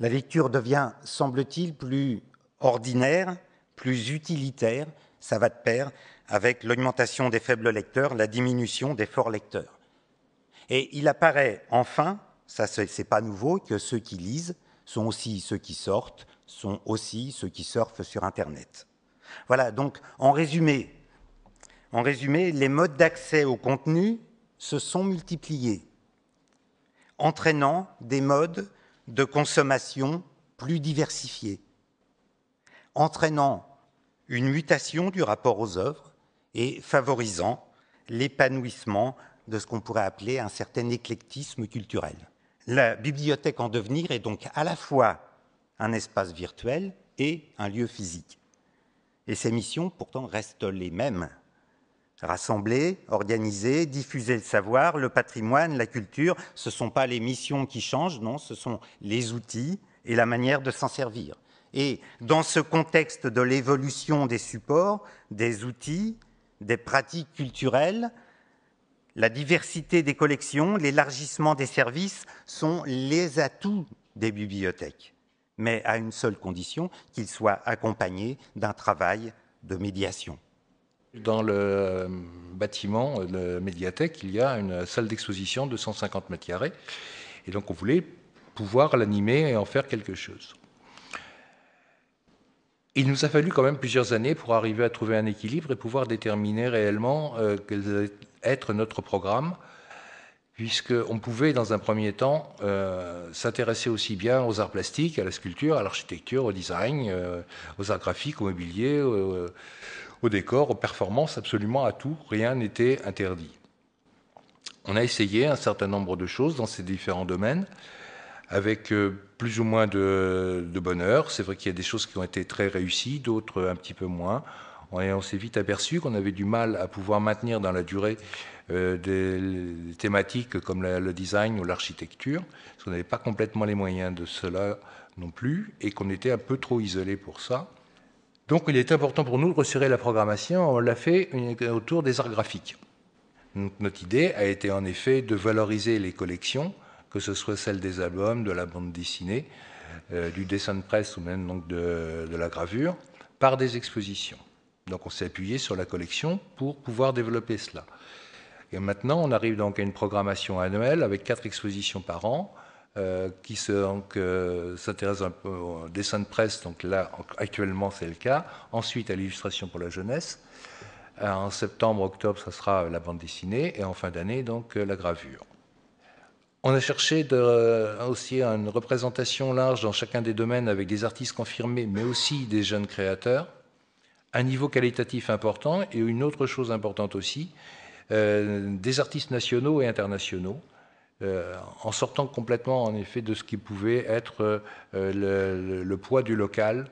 La lecture devient, semble-t-il, plus ordinaire, plus utilitaire, ça va de pair avec l'augmentation des faibles lecteurs, la diminution des forts lecteurs. Et il apparaît enfin, ça c'est pas nouveau, que ceux qui lisent sont aussi ceux qui sortent, sont aussi ceux qui surfent sur Internet. Voilà, donc en résumé, les modes d'accès au contenu se sont multipliés, entraînant des modes de consommation plus diversifiés, entraînant une mutation du rapport aux œuvres et favorisant l'épanouissement de ce qu'on pourrait appeler un certain éclectisme culturel. La bibliothèque en devenir est donc à la fois un espace virtuel et un lieu physique. Et ses missions, pourtant, restent les mêmes. Rassembler, organiser, diffuser le savoir, le patrimoine, la culture, ce ne sont pas les missions qui changent, non, ce sont les outils et la manière de s'en servir. Et dans ce contexte de l'évolution des supports, des outils, des pratiques culturelles, la diversité des collections, l'élargissement des services sont les atouts des bibliothèques, mais à une seule condition, qu'ils soient accompagnés d'un travail de médiation. Dans le bâtiment, la médiathèque, il y a une salle d'exposition de 150 mètres carrés. Et donc on voulait pouvoir l'animer et en faire quelque chose. Il nous a fallu quand même plusieurs années pour arriver à trouver un équilibre et pouvoir déterminer réellement quel allait être notre programme, puisqu'on pouvait, dans un premier temps, s'intéresser aussi bien aux arts plastiques, à la sculpture, à l'architecture, au design, aux arts graphiques, au mobilier, au décor, aux performances, absolument à tout. Rien n'était interdit. On a essayé un certain nombre de choses dans ces différents domaines, avec plus ou moins de bonheur. C'est vrai qu'il y a des choses qui ont été très réussies, d'autres un petit peu moins. Et on s'est vite aperçu qu'on avait du mal à pouvoir maintenir dans la durée des thématiques comme le design ou l'architecture, parce qu'on n'avait pas complètement les moyens de cela non plus, et qu'on était un peu trop isolé pour ça. Donc il est important pour nous de resserrer la programmation. On l'a fait autour des arts graphiques. Donc, notre idée a été en effet de valoriser les collections, que ce soit celles des albums, de la bande dessinée, du dessin de presse ou même donc de la gravure, par des expositions. Donc on s'est appuyé sur la collection pour pouvoir développer cela. Et maintenant, on arrive donc à une programmation annuelle avec 4 expositions par an, qui s'intéressent un peu au dessin de presse, donc là, actuellement, c'est le cas. Ensuite, à l'illustration pour la jeunesse. En septembre, octobre, ça sera la bande dessinée, et en fin d'année, donc, la gravure. On a cherché aussi une représentation large dans chacun des domaines avec des artistes confirmés, mais aussi des jeunes créateurs, un niveau qualitatif important, et une autre chose importante aussi, des artistes nationaux et internationaux, en sortant complètement, en effet, de ce qui pouvait être le poids du local,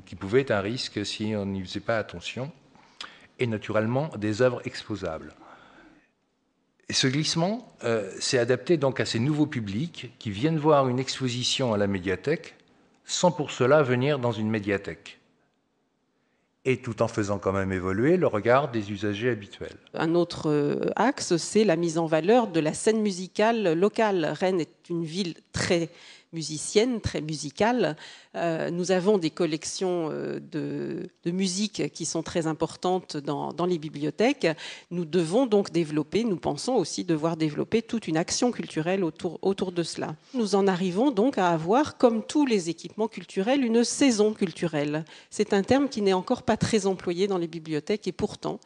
qui pouvait être un risque si on n'y faisait pas attention, et naturellement des œuvres exposables. Et ce glissement s'est adapté donc à ces nouveaux publics qui viennent voir une exposition à la médiathèque sans pour cela venir dans une médiathèque, et tout en faisant quand même évoluer le regard des usagers habituels. Un autre axe, c'est la mise en valeur de la scène musicale locale. Rennes est une ville très musicienne, très musicale. Nous avons des collections de musique qui sont très importantes dans les bibliothèques. Nous devons donc développer, nous pensons aussi devoir développer toute une action culturelle autour de cela. Nous en arrivons donc à avoir, comme tous les équipements culturels, une saison culturelle. C'est un terme qui n'est encore pas très employé dans les bibliothèques et pourtant,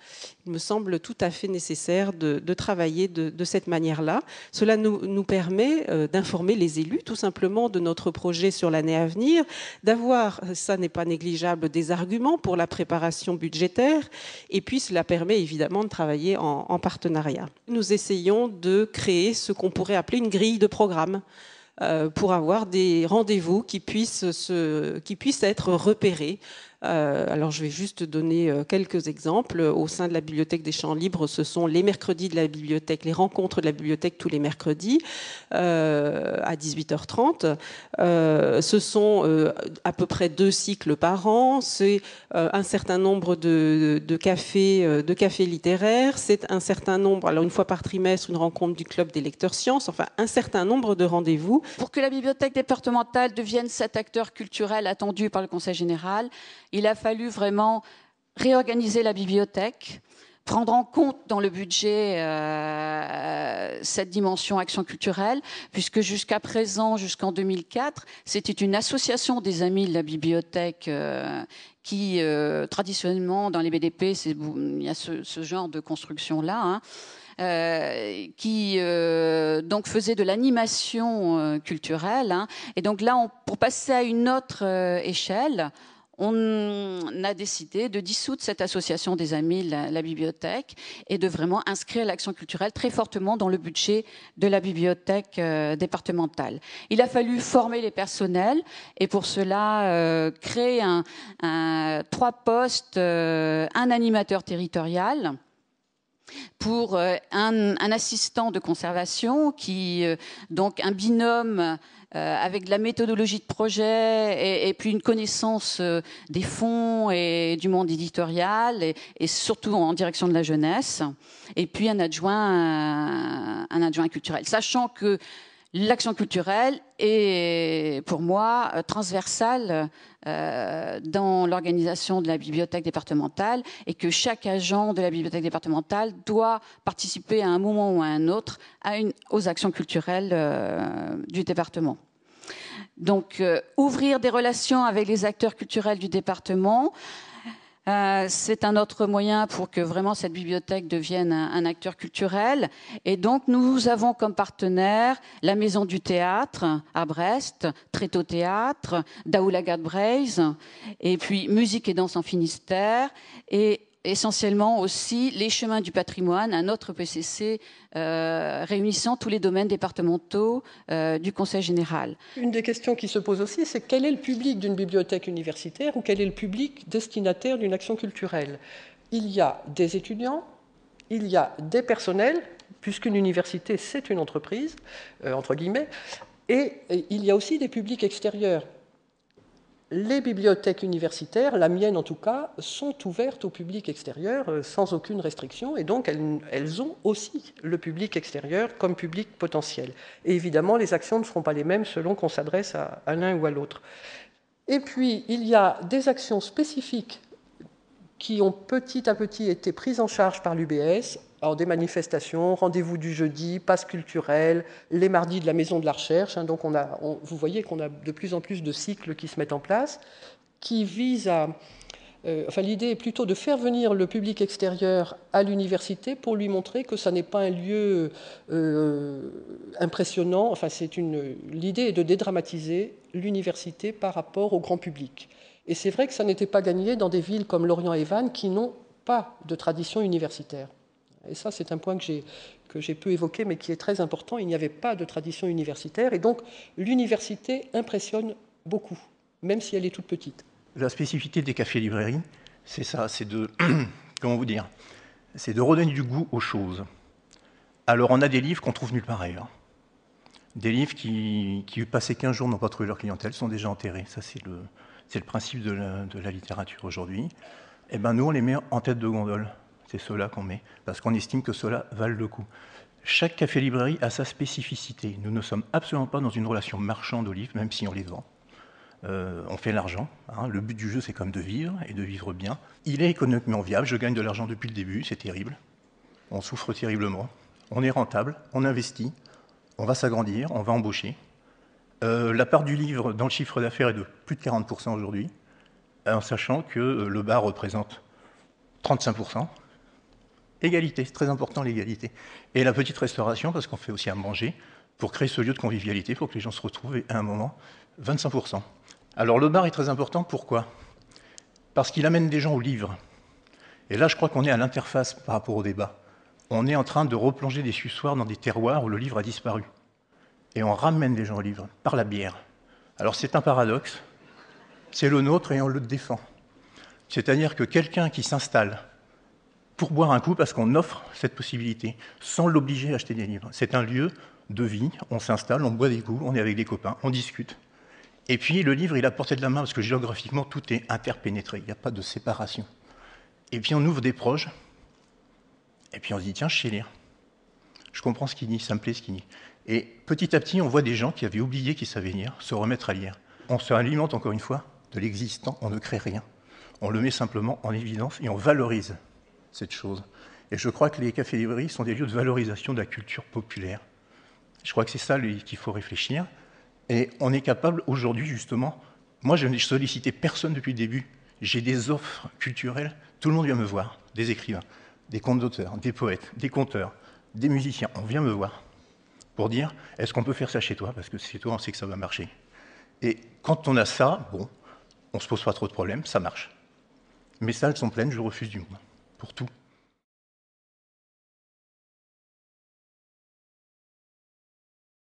il me semble tout à fait nécessaire de travailler de cette manière-là. Cela nous permet d'informer les élus, tout simplement, de notre projet sur l'année à venir, d'avoir, ça n'est pas négligeable, des arguments pour la préparation budgétaire, et puis cela permet évidemment de travailler en partenariat. Nous essayons de créer ce qu'on pourrait appeler une grille de programme, pour avoir des rendez-vous qui puissent être repérés Alors je vais juste donner quelques exemples. Au sein de la Bibliothèque des Champs Libres, ce sont les mercredis de la bibliothèque, les rencontres de la bibliothèque tous les mercredis à 18h30. Ce sont à peu près 2 cycles par an. C'est un certain nombre de cafés littéraires. C'est un certain nombre, alors une fois par trimestre, une rencontre du club des lecteurs sciences. Enfin, un certain nombre de rendez-vous. Pour que la bibliothèque départementale devienne cet acteur culturel attendu par le Conseil général, il a fallu vraiment réorganiser la bibliothèque, prendre en compte dans le budget cette dimension action culturelle, puisque jusqu'à présent, jusqu'en 2004, c'était une association des amis de la bibliothèque qui, traditionnellement, dans les BDP, il y a ce genre de construction-là, hein, qui donc faisait de l'animation culturelle. Hein. Et donc là, pour passer à une autre échelle, on a décidé de dissoudre cette association des amis de la bibliothèque et de vraiment inscrire l'action culturelle très fortement dans le budget de la bibliothèque départementale. Il a fallu former les personnels et pour cela créer 3 postes, un animateur territorial, pour un assistant de conservation qui donc un binôme avec de la méthodologie de projet et puis une connaissance des fonds et du monde éditorial et surtout en direction de la jeunesse, et puis un adjoint culturel, sachant que l'action culturelle est pour moi transversale dans l'organisation de la bibliothèque départementale et que chaque agent de la bibliothèque départementale doit participer à un moment ou à un autre aux actions culturelles du département. Donc, ouvrir des relations avec les acteurs culturels du département, c'est un autre moyen pour que vraiment cette bibliothèque devienne un acteur culturel. Et donc, nous avons comme partenaire la Maison du Théâtre à Brest, Tréteau Théâtre, Daoulagat-Breizh, et puis Musique et Danse en Finistère, et essentiellement aussi les Chemins du Patrimoine, un autre PCC réunissant tous les domaines départementaux du Conseil général. Une des questions qui se pose aussi, c'est quel est le public d'une bibliothèque universitaire ou quel est le public destinataire d'une action culturelle? Il y a des étudiants, il y a des personnels, puisqu'une université, c'est une entreprise, entre guillemets, et il y a aussi des publics extérieurs. Les bibliothèques universitaires, la mienne en tout cas, sont ouvertes au public extérieur sans aucune restriction et donc elles ont aussi le public extérieur comme public potentiel. Et évidemment, les actions ne seront pas les mêmes selon qu'on s'adresse à l'un ou à l'autre. Et puis, il y a des actions spécifiques qui ont petit à petit été prises en charge par l'UBS. Alors des manifestations, rendez-vous du jeudi, passe culturel, les mardis de la Maison de la Recherche. Hein, donc vous voyez qu'on a de plus en plus de cycles qui se mettent en place, qui visent à... l'idée est plutôt de faire venir le public extérieur à l'université pour lui montrer que ça n'est pas un lieu impressionnant. Enfin, l'idée est de dédramatiser l'université par rapport au grand public. Et c'est vrai que ça n'était pas gagné dans des villes comme Lorient et Vannes qui n'ont pas de tradition universitaire. Et ça, c'est un point que j'ai peu évoqué, mais qui est très important. Il n'y avait pas de tradition universitaire. Et donc, l'université impressionne beaucoup, même si elle est toute petite. La spécificité des cafés-librairies, c'est ça, c'est de... comment vous dire? C'est de redonner du goût aux choses. Alors, on a des livres qu'on trouve nulle part ailleurs. Des livres qui passé 15 jours, n'ont pas trouvé leur clientèle, sont déjà enterrés. Ça, c'est le principe de la littérature aujourd'hui. Et ben, nous, on les met en tête de gondole. C'est ceux-là qu'on met, parce qu'on estime que ceux-là valent le coup. Chaque café-librairie a sa spécificité. Nous ne sommes absolument pas dans une relation marchande aux livres, même si on les vend. On fait l'argent. Hein. Le but du jeu, c'est comme de vivre, et de vivre bien. Il est économiquement viable. Je gagne de l'argent depuis le début, c'est terrible. On souffre terriblement. On est rentable, on investit, on va s'agrandir, on va embaucher. La part du livre dans le chiffre d'affaires est de plus de 40% aujourd'hui, en sachant que le bar représente 35%. Égalité, c'est très important l'égalité. Et la petite restauration, parce qu'on fait aussi à manger, pour créer ce lieu de convivialité, pour que les gens se retrouvent, et à un moment, 25%. Alors le bar est très important, pourquoi? Parce qu'il amène des gens au livre. Et là, je crois qu'on est à l'interface par rapport au débat. On est en train de replonger des sussoirs dans des terroirs où le livre a disparu. Et on ramène les gens au livre, par la bière. Alors c'est un paradoxe, c'est le nôtre et on le défend. C'est-à-dire que quelqu'un qui s'installe pour boire un coup, parce qu'on offre cette possibilité, sans l'obliger à acheter des livres. C'est un lieu de vie, on s'installe, on boit des coups, on est avec des copains, on discute. Et puis le livre, il est à portée de la main, parce que géographiquement, tout est interpénétré, il n'y a pas de séparation. Et puis on ouvre des proches, et puis on se dit, tiens, je sais lire. Je comprends ce qu'il dit, ça me plaît ce qu'il dit. Et petit à petit, on voit des gens qui avaient oublié qu'ils savaient lire, se remettre à lire. On se alimente, encore une fois, de l'existant, on ne crée rien. On le met simplement en évidence et on valorise cette chose. Et je crois que les cafés-librairies sont des lieux de valorisation de la culture populaire. Je crois que c'est ça qu'il faut réfléchir. Et on est capable aujourd'hui, justement, moi je n'ai sollicité personne depuis le début, j'ai des offres culturelles, tout le monde vient me voir, des écrivains, des contes d'auteurs, des poètes, des conteurs, des musiciens, on vient me voir pour dire, est-ce qu'on peut faire ça chez toi? Parce que chez toi, on sait que ça va marcher. Et quand on a ça, bon, on ne se pose pas trop de problèmes, ça marche. Mes salles sont pleines, je refuse du monde, pour tout.